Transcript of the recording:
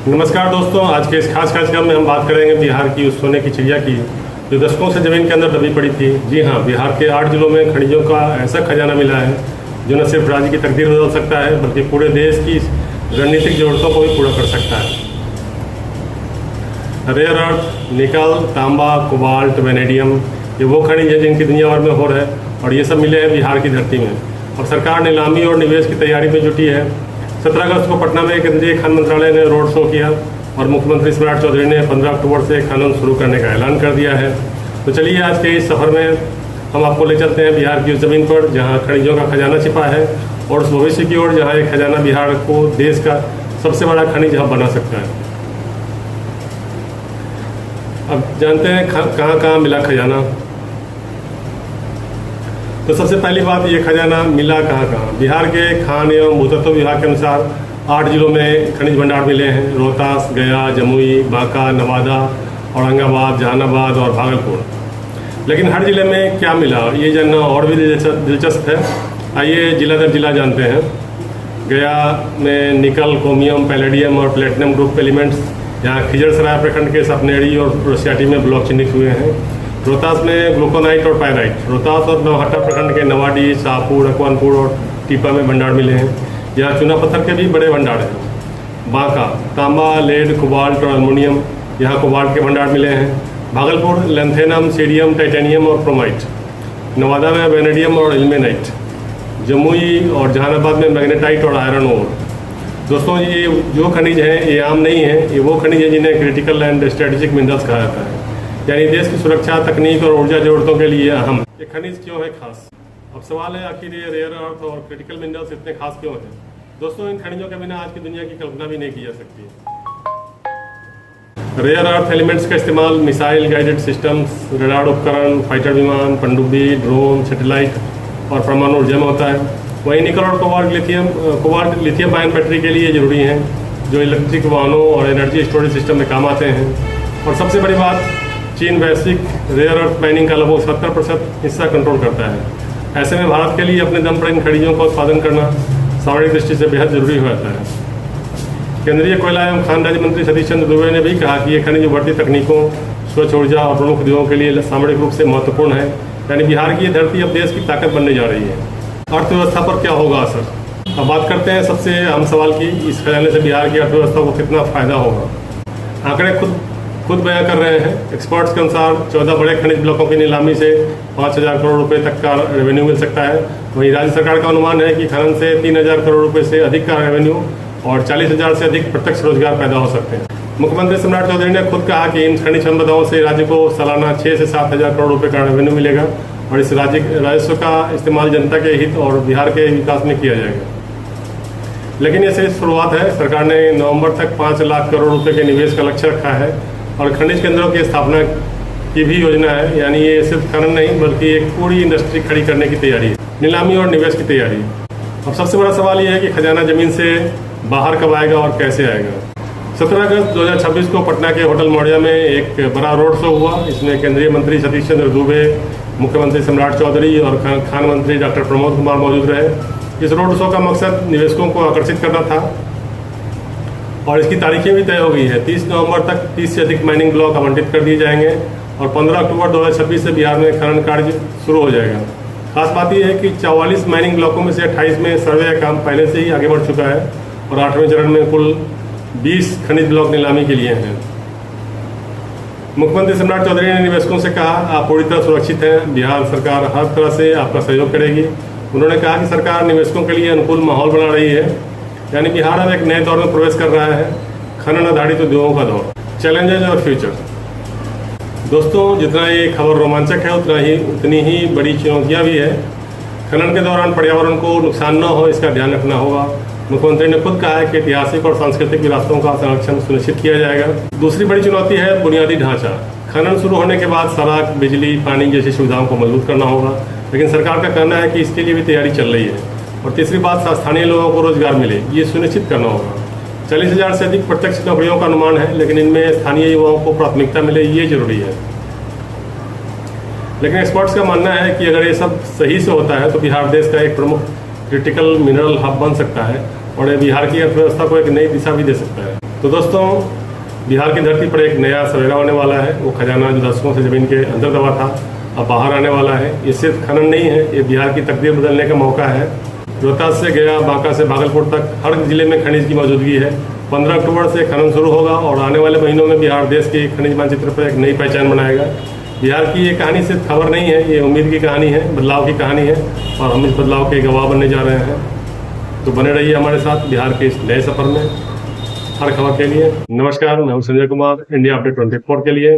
नमस्कार दोस्तों, आज के इस खास कार्यक्रम में हम बात करेंगे बिहार की उस सोने की चिड़िया की जो दशकों से ज़मीन के अंदर दबी पड़ी थी। जी हाँ, बिहार के 8 जिलों में खनिजों का ऐसा खजाना मिला है जो न सिर्फ राज्य की तकदीर बदल सकता है बल्कि पूरे देश की रणनीतिक ज़रूरतों को भी पूरा कर सकता है। रेयर अर्थ, निकल, तांबा, कोबाल्ट, वेनेडियम, ये वो खनिज है जिनकी दुनिया भर में होड़ है और ये सब मिले हैं बिहार की धरती में। अब सरकार नीलामी और निवेश की तैयारी में जुटी है। 17 अगस्त को पटना में केंद्रीय खान मंत्रालय ने रोड शो किया और मुख्यमंत्री सम्राट चौधरी ने 15 अक्टूबर से खनन शुरू करने का ऐलान कर दिया है। तो चलिए आज के इस सफ़र में हम आपको ले चलते हैं बिहार की उस ज़मीन पर जहां खनिजों का खजाना छिपा है और उस भविष्य की ओर जहां एक खजाना बिहार को देश का सबसे बड़ा खनिज हब बना सकता है। अब जानते हैं कहाँ कहाँ मिला खजाना। तो सबसे पहली बात, ये खजाना मिला कहाँ कहाँ। बिहार के खान एवं भूतत्व विभाग के अनुसार 8 जिलों में खनिज भंडार मिले हैं। रोहतास, गया, जमुई, बांका, नवादा, औरंगाबाद, जहानाबाद और भागलपुर। लेकिन हर जिले में क्या मिला ये जानना और भी दिलचस्प है। आइए जिला दर जिला जानते हैं। गया में निकल, क्रोमियम, पैलेडियम और प्लेटिनम ग्रुप एलिमेंट्स, यहाँ खिजरसराय प्रखंड के सपनेड़ी और रसियाटी में ब्लॉक चिन्हित हुए हैं। रोहतास में ग्लूकोनाइट और पायराइट। रोहतास और नौहट्टा प्रखंड के नवाडी, शाहपुर, अकवानपुर और टीपा में भंडार मिले हैं। यहाँ चूना पत्थर के भी बड़े भंडार हैं। बांका, तांबा, लेड, कोबाल्ट और अल्मोनियम, यहाँ कोबाल्ट के भंडार मिले हैं। भागलपुर, लेंथेनम, सीडियम, टाइटेनियम और क्रोमाइट। नवादा में वेनेडियम और इल्मेनाइट। जमुई और जहानाबाद में मैग्नेटाइट और आयरन ओर। दोस्तों, ये जो खनिज हैं ये आम नहीं है, ये वो खनिज है जिन्हें क्रिटिकल एंड स्ट्रेटेजिक मिनरल्स कहा जाता है, यानी देश की सुरक्षा, तकनीक और ऊर्जा जरूरतों के लिए अहम। ये खनिज क्यों है खास? अब सवाल है, आखिर ये रेयर अर्थ और क्रिटिकल मिनरल्स इतने खास क्यों हैं? दोस्तों, इन खनिजों के बिना आज की दुनिया की कल्पना भी नहीं की जा सकती। रेयर अर्थ एलिमेंट्स का इस्तेमाल मिसाइल गाइडेड सिस्टम्स, रडार उपकरण, फाइटर विमान, पनडुब्बी, ड्रोन, सैटेलाइट और परमाणु ऊर्जा में होता है। वहीं निकल और कोबाल्ट लिथियम आयन बैटरी के लिए जरूरी हैं जो इलेक्ट्रिक वाहनों और एनर्जी स्टोरेज सिस्टम में काम आते हैं। और सबसे बड़ी बात, चीन वैश्विक रेयर अर्थ माइनिंग का लगभग 70% हिस्सा कंट्रोल करता है। ऐसे में भारत के लिए अपने दम पर इन खनिजों का उत्पादन करना सामरिक दृष्टि से बेहद जरूरी हो जाता है। केंद्रीय कोयला एवं खान राज्य मंत्री सतीश चंद्र दूबे ने भी कहा कि ये खनिज उभरती तकनीकों, स्वच्छ ऊर्जा और प्रमुख उद्योगों के लिए सामरिक रूप से महत्वपूर्ण है। यानी बिहार की ये धरती अब देश की ताकत बनने जा रही है। अर्थव्यवस्था पर क्या होगा असर? अब बात करते हैं सबसे अहम सवाल की, इस खजाने से बिहार की अर्थव्यवस्था को कितना फायदा होगा। आंकड़े खुद बयां कर रहे हैं। एक्सपर्ट्स के अनुसार 14 बड़े खनिज ब्लॉकों की नीलामी से 5,000 करोड़ रुपए तक का रेवेन्यू मिल सकता है। वहीं राज्य सरकार का अनुमान है कि खनन से 3,000 करोड़ रुपए से अधिक का रेवेन्यू और 40,000 से अधिक प्रत्यक्ष रोजगार पैदा हो सकते हैं। मुख्यमंत्री सम्राट चौधरी ने खुद कहा कि इन खनिज संपदाओं से राज्य को सालाना 6 से 7,000 करोड़ रुपए का रेवेन्यू मिलेगा और इस राजस्व का इस्तेमाल जनता के हित और बिहार के विकास में किया जाएगा। लेकिन ये सिर्फ शुरुआत है। सरकार ने नवंबर तक 5 लाख करोड़ रुपए के निवेश का लक्ष्य रखा है और खनिज केंद्रों की स्थापना की भी योजना है। यानी ये सिर्फ खनन नहीं बल्कि एक पूरी इंडस्ट्री खड़ी करने की तैयारी है, नीलामी और निवेश की तैयारी। अब सबसे बड़ा सवाल ये है कि खजाना जमीन से बाहर कब आएगा और कैसे आएगा। 17 अगस्त 2026 को पटना के होटल मौर्या में एक बड़ा रोड शो हुआ। इसमें केंद्रीय मंत्री सतीश चंद्र दूबे, मुख्यमंत्री सम्राट चौधरी और खान मंत्री डॉक्टर प्रमोद कुमार मौजूद रहे। इस रोड शो का मकसद निवेशकों को आकर्षित करना था और इसकी तारीखें भी तय हो गई है। 30 नवंबर तक 30 से अधिक माइनिंग ब्लॉक आवंटित कर दिए जाएंगे और 15 अक्टूबर 2026 से बिहार में खनन कार्य शुरू हो जाएगा। खास बात यह है कि 44 माइनिंग ब्लॉकों में से 28 में सर्वे का काम पहले से ही आगे बढ़ चुका है और 8वें चरण में कुल 20 खनिज ब्लॉक नीलामी के लिए हैं। मुख्यमंत्री सम्राट चौधरी ने निवेशकों से कहा, आप पूरी तरह सुरक्षित हैं, बिहार सरकार हर तरह से आपका सहयोग करेगी। उन्होंने कहा कि सरकार निवेशकों के लिए अनुकूल माहौल बना रही है। यानी बिहार अब एक नए दौर में प्रवेश कर रहा है, खनन आधारित उद्योगों का दौर। चैलेंजेस और फ्यूचर। दोस्तों, जितना ये खबर रोमांचक है उतनी ही बड़ी चुनौतियाँ भी है। खनन के दौरान पर्यावरण को नुकसान न हो इसका ध्यान रखना होगा। मुख्यमंत्री ने खुद कहा है कि ऐतिहासिक और सांस्कृतिक विरासतों का संरक्षण सुनिश्चित किया जाएगा। दूसरी बड़ी चुनौती है बुनियादी ढांचा। खनन शुरू होने के बाद सड़क, बिजली, पानी जैसी सुविधाओं को मजबूत करना होगा, लेकिन सरकार का कहना है कि इसके लिए भी तैयारी चल रही है। और तीसरी बात, स्थानीय लोगों को रोजगार मिले, ये सुनिश्चित करना होगा। 40,000 से अधिक प्रत्यक्ष नौकरियों का अनुमान है, लेकिन इनमें स्थानीय युवाओं को प्राथमिकता मिले, ये जरूरी है। लेकिन एक्सपर्ट्स का मानना है कि अगर ये सब सही से होता है तो बिहार देश का एक प्रमुख क्रिटिकल मिनरल हब बन सकता है और ये बिहार की अर्थव्यवस्था को एक नई दिशा भी दे सकता है। तो दोस्तों, बिहार की धरती पर एक नया सवेरा होने वाला है। वो खजाना जो दशकों से ज़मीन के अंदर दबा था, अब बाहर आने वाला है। ये सिर्फ खनन नहीं है, ये बिहार की तकदीर बदलने का मौका है। रोहतास से गया, बांका से भागलपुर तक हर जिले में खनिज की मौजूदगी है। 15 अक्टूबर से खनन शुरू होगा और आने वाले महीनों में बिहार देश के खनिज मानचित्र पर एक नई पहचान बनाएगा। बिहार की ये कहानी सिर्फ खबर नहीं है, ये उम्मीद की कहानी है, बदलाव की कहानी है और हम इस बदलाव के गवाह बनने जा रहे हैं। तो बने रहिए हमारे साथ बिहार के इस नए सफर में हर खबर के लिए। नमस्कार, मैं हूं संजय कुमार, इंडिया अपडेट 24 के लिए।